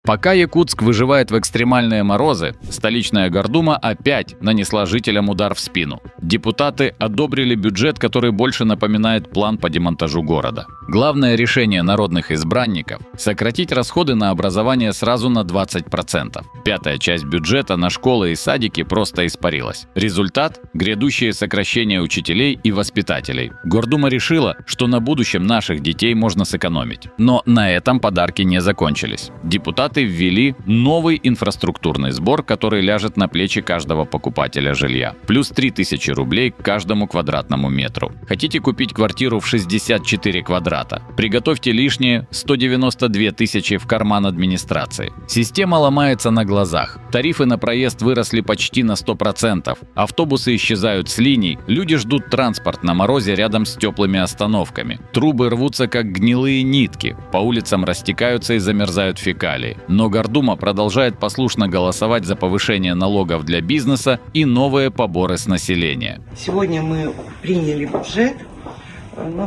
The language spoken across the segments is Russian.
Пока Якутск выживает в экстремальные морозы, столичная Гордума опять нанесла жителям удар в спину. Депутаты одобрили бюджет, который больше напоминает план по демонтажу города. Главное решение народных избранников – сократить расходы на образование сразу на 20%. Пятая часть бюджета на школы и садики просто испарилась. Результат – грядущее сокращение учителей и воспитателей. Гордума решила, что на будущем наших детей можно сэкономить. Но на этом подарки не закончились. Депутаты ввели новый инфраструктурный сбор, который ляжет на плечи каждого покупателя жилья. Плюс 3000 рублей к каждому квадратному метру. Хотите купить квартиру в 64 квадрата? Приготовьте лишние 192 тысячи в карман администрации. Система ломается на глазах. Тарифы на проезд выросли почти на 100%. Автобусы исчезают с линий. Люди ждут транспорт на морозе рядом с теплыми остановками. Трубы рвутся как гнилые нитки. По улицам растекаются и замерзают фекалии. Но Гордума продолжает послушно голосовать за повышение налогов для бизнеса и новые поборы с населения. Сегодня мы приняли бюджет,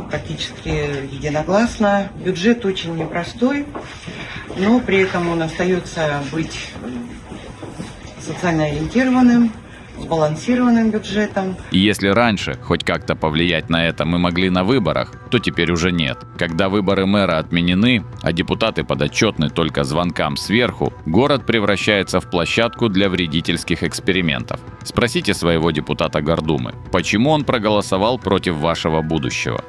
практически единогласно. Бюджет очень непростой, но при этом он остается быть социально ориентированным, сбалансированным бюджетом. И если раньше хоть как-то повлиять на это мы могли на выборах, то теперь уже нет. Когда выборы мэра отменены, а депутаты подотчетны только звонкам сверху, город превращается в площадку для вредительских экспериментов. Спросите своего депутата Гордумы, почему он проголосовал против вашего будущего.